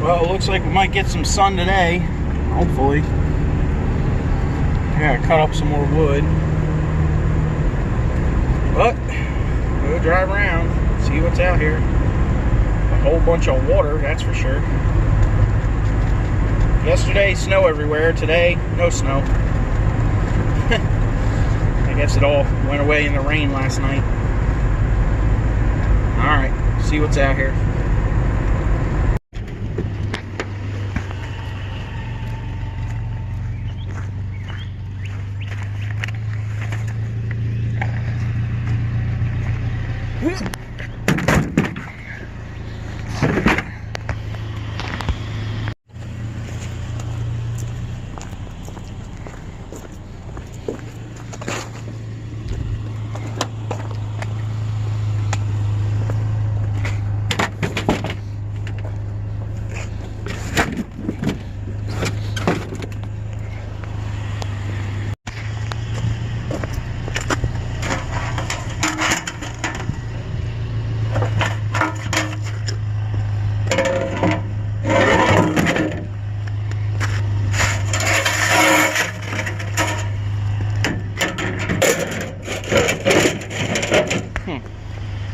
Well, it looks like we might get some sun today, hopefully. I gotta cut up some more wood. But, we'll drive around, see what's out here. A whole bunch of water, that's for sure. Yesterday, snow everywhere. Today, no snow. I guess it all went away in the rain last night. Alright, see what's out here.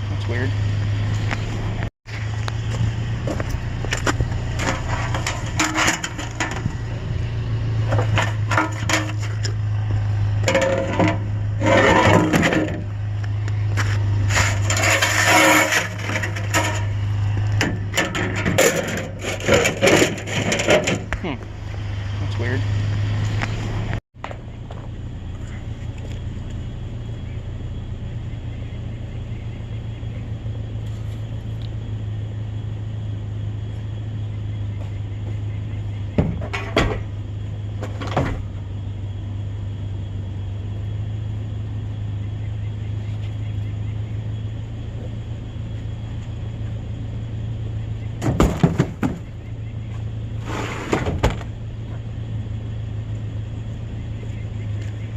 That's weird. That's weird.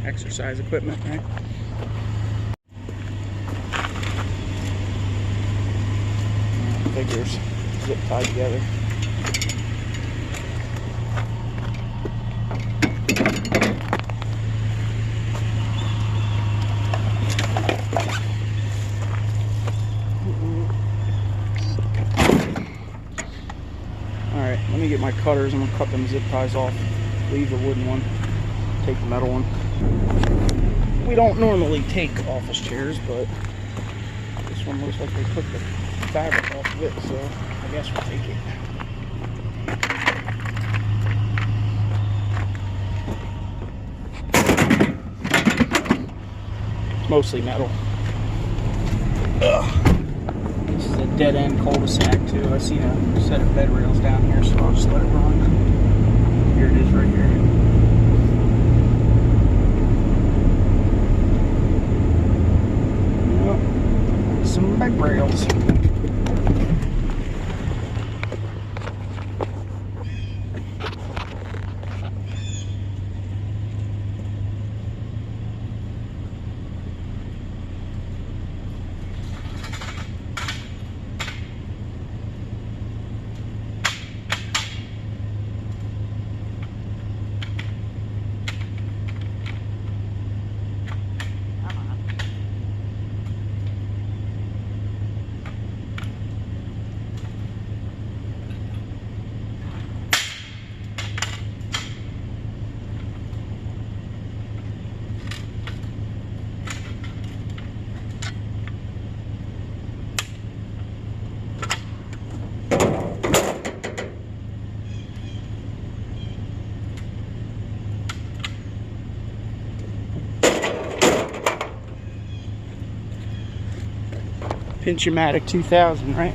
Exercise equipment, right? Figures zip tied together. Alright, let me get my cutters. I'm gonna cut them zip ties off. Leave the wooden one. Take the metal one. We don't normally take office chairs, but this one looks like they took the fabric off of it, so I guess we'll take it. It's mostly metal. Ugh. This is a dead end cul-de-sac too. I seen a set of bed rails down here, so I'll just let it run. Here it is right here. Some bed rails. Pinch-O-Matic 2000, right?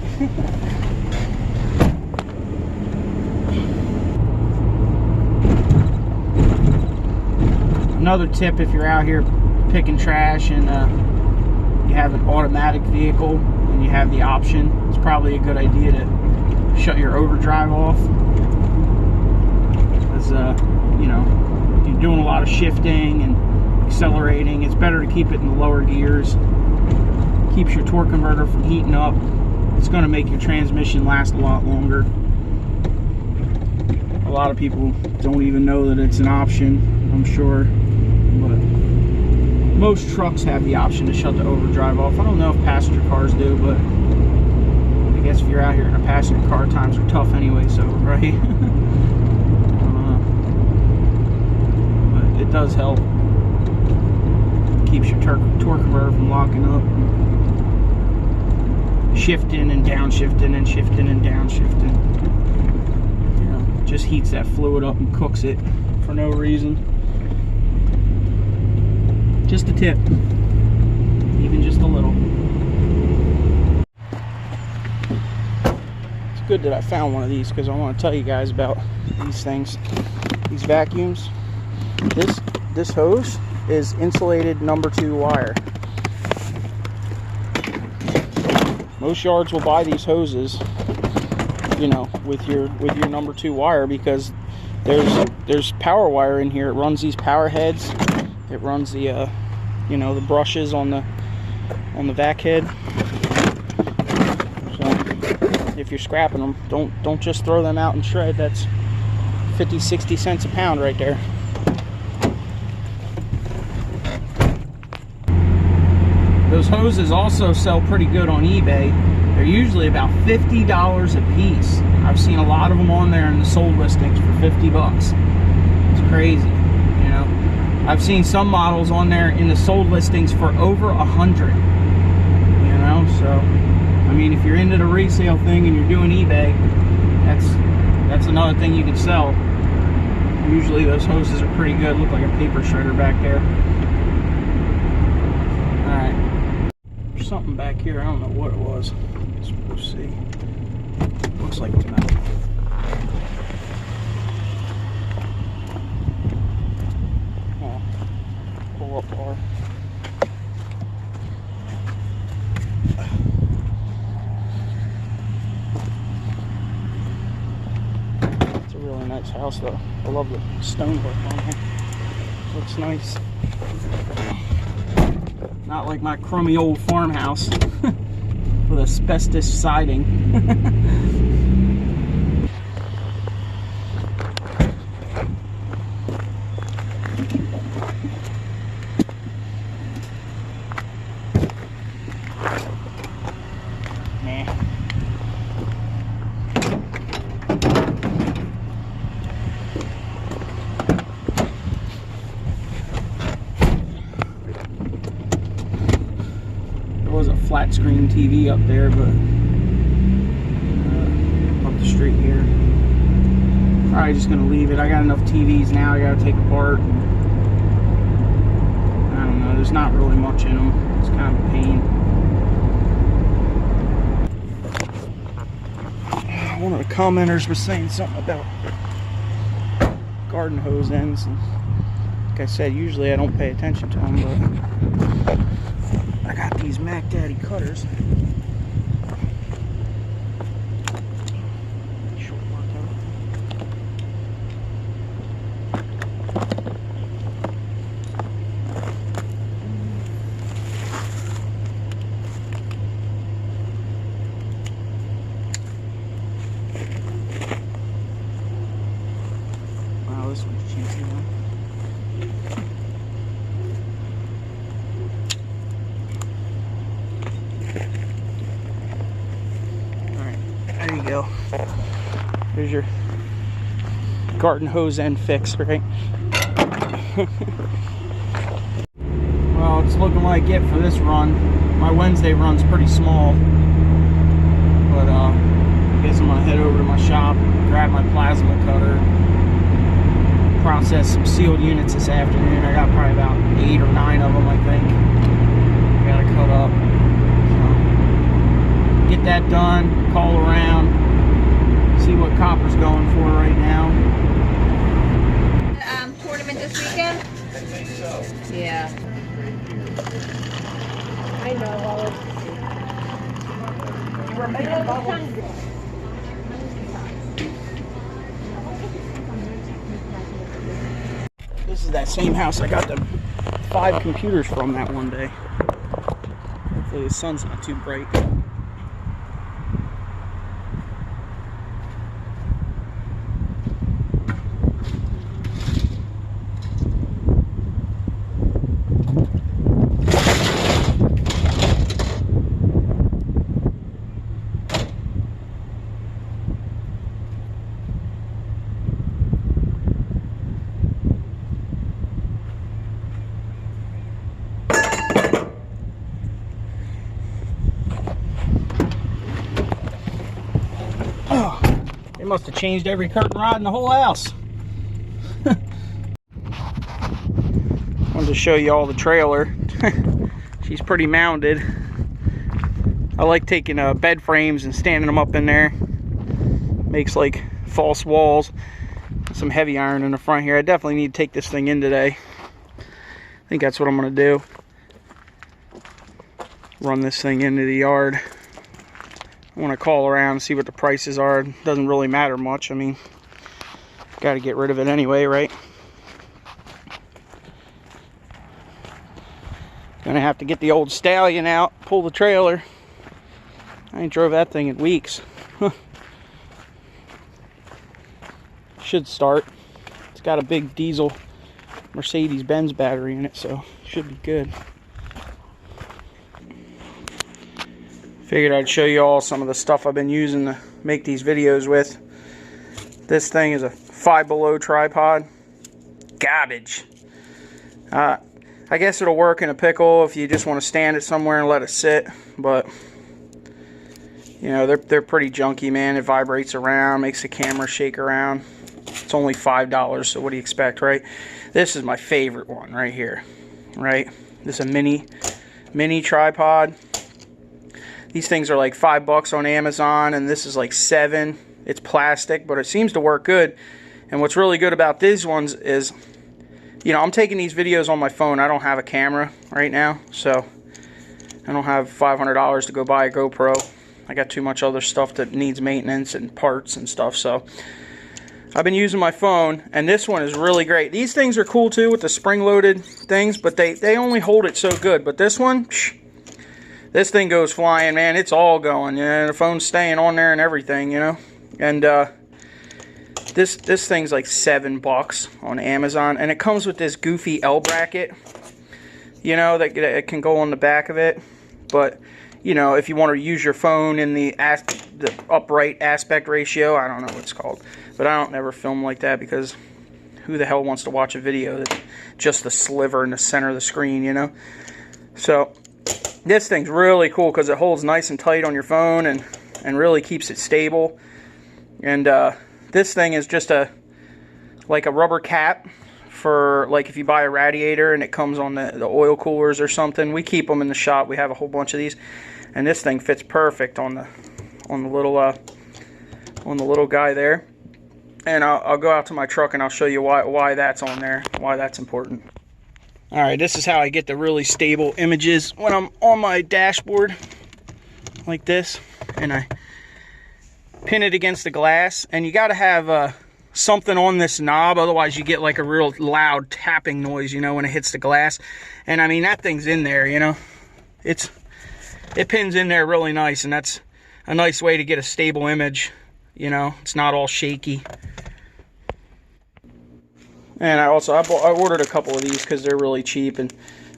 Another tip, if you're out here picking trash and you have an automatic vehicle and you have the option, it's probably a good idea to shut your overdrive off. Because, you know, you're doing a lot of shifting and accelerating. It's better to keep it in the lower gears. Keeps your torque converter from heating up. It's going to make your transmission last a lot longer. lot of people don't even know that it's an option, I'm sure. But most trucks have the option to shut the overdrive off. I don't know if passenger cars do, but I guess if you're out here in a passenger car, times are tough anyway, so, right? But it does help. Keeps your torque converter from locking up. Shifting and downshifting and shifting and downshifting. You know, just heats that fluid up and cooks it for no reason. Just a tip, even just a little. It's good that I found one of these because I want to tell you guys about these things. These vacuums. This hose is insulated #2 wire. Most yards will buy these hoses, you know, with your #2 wire, because there's power wire in here. It runs these power heads. It runs the you know, the brushes on the vac head. So if you're scrapping them, don't just throw them out and shred. That's 50-60 cents a pound right there. Those hoses also sell pretty good on eBay. They're usually about $50 a piece. I've seen a lot of them on there in the sold listings for 50 bucks. It's crazy, you know. I've seen some models on there in the sold listings for over 100. You know, so I mean, if you're into the resale thing and you're doing eBay, that's another thing you could sell. Usually those hoses are pretty good. Look like a paper shredder back there. Alright. There's something back here. I don't know what it was. We'll see. Looks like it's metal. Oh, pull up bar. It's a really nice house though. I love the stonework on here. Looks nice. Not like my crummy old farmhouse with asbestos siding. Flat screen TV up there, but up the street here. Probably just gonna leave it. I got enough TVs now I gotta take apart. I don't know, there's not really much in them. It's kind of a pain. One of the commenters was saying something about garden hose ends, and like I said, usually I don't pay attention to them, but I got these Mac Daddy cutters. Short mark. Wow, this one's a chancy one. There you go. There's your garden hose end fix, right? Well, it's looking like it for this run. My Wednesday run's pretty small, but I guess I'm gonna head over to my shop, grab my plasma cutter, process some sealed units this afternoon. I got probably about 8 or 9 of them, I think. I gotta cut up. Get that done, call around, see what copper's going for right now. Tournament this weekend? I think so. Yeah. I know. This is that same house I got the 5 computers from that one day. Hopefully the sun's not too bright. They must have changed every curtain rod in the whole house. Wanted to show you all the trailer. She's pretty mounded. I like taking bed frames and standing them up in there. Makes like false walls. Some heavy iron in the front here. I definitely need to take this thing in today. I think that's what I'm going to do. Run this thing into the yard. I want to call around and see what the prices are. It doesn't really matter much. I mean, got to get rid of it anyway, right? Gonna have to get the old stallion out, pull the trailer. I ain't drove that thing in weeks. Should start. It's got a big diesel Mercedes-Benz battery in it, so should be good. Figured I'd show you all some of the stuff I've been using to make these videos with. This thing is a 5 Below tripod. Garbage. I guess it'll work in a pickle if you just want to stand it somewhere and let it sit, but you know, they're pretty junky, man. It vibrates around, makes the camera shake around. It's only $5, so what do you expect, right? This is my favorite one right here, right? This is a mini tripod. These things are like $5 on Amazon, and this is like $7. It's plastic, but it seems to work good. And what's really good about these ones is, you know, I'm taking these videos on my phone. I don't have a camera right now, so I don't have $500 to go buy a GoPro. I got too much other stuff that needs maintenance and parts and stuff, so I've been using my phone, and this one is really great. These things are cool too with the spring-loaded things, but they only hold it so good. But this one, this thing goes flying, man. It's all going. Yeah, the phone's staying on there and everything, you know. And this thing's like $7 on Amazon, and it comes with this goofy L bracket, you know, that it can go on the back of it. But you know, if you want to use your phone in the upright aspect ratio, I don't know what it's called, but I don't never film like that, because who the hell wants to watch a video that's just the sliver in the center of the screen, you know? So this thing's really cool because it holds nice and tight on your phone and really keeps it stable. And this thing is just like a rubber cap for, like, if you buy a radiator and it comes on the oil coolers or something. We keep them in the shop. We have a whole bunch of these, and this thing fits perfect on the little guy there. And I'll go out to my truck and I'll show you why that's on there, why that's important. All right, this is how I get the really stable images when I'm on my dashboard like this, and I pin it against the glass. And you got to have something on this knob, otherwise you get like a real loud tapping noise, you know, when it hits the glass. And I mean, that thing's in there, you know, it pins in there really nice, and that's a nice way to get a stable image, you know. It's not all shaky. And I ordered a couple of these because they're really cheap, and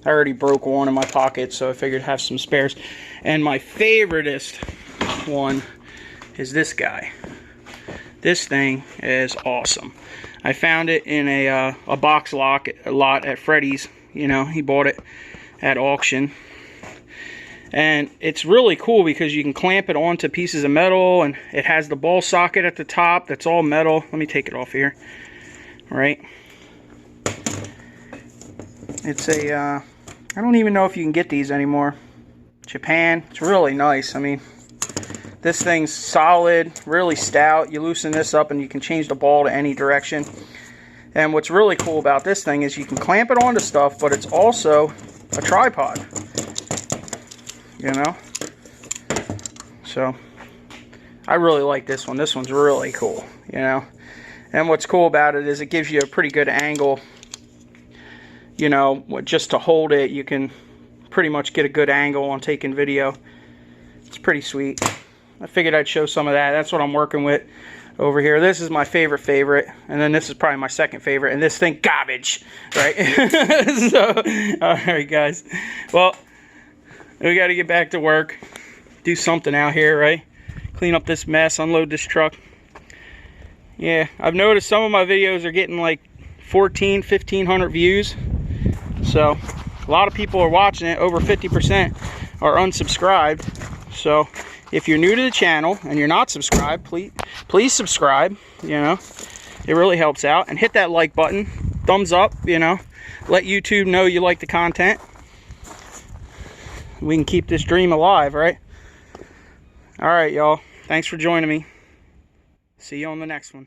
I already broke one in my pocket, so I figured I'd have some spares. And my favoriteest one is this guy. This thing is awesome. I found it in a box lot at Freddy's. You know, he bought it at auction. And it's really cool because you can clamp it onto pieces of metal, and it has the ball socket at the top that's all metal. Let me take it off here. All right. It's a, I don't even know if you can get these anymore. Japan. It's really nice. I mean, this thing's solid, really stout. You loosen this up and you can change the ball to any direction. And what's really cool about this thing is you can clamp it onto stuff, but it's also a tripod. You know? So, I really like this one. This one's really cool, you know? And what's cool about it is it gives you a pretty good angle. You know, just to hold it, you can pretty much get a good angle on taking video. It's pretty sweet. I figured I'd show some of that. That's what I'm working with over here. This is my favorite, and then this is probably my second favorite, and this thing, garbage, right? So, all right, guys. Well, we got to get back to work, do something out here, right? Clean up this mess, unload this truck. Yeah, I've noticed some of my videos are getting like 1,500 views. So a lot of people are watching it. Over 50% are unsubscribed. So if you're new to the channel and you're not subscribed, please subscribe, you know. It really helps out. And hit that like button, thumbs up, you know. Let YouTube know you like the content. We can keep this dream alive, right? All right, y'all. Thanks for joining me. See you on the next one.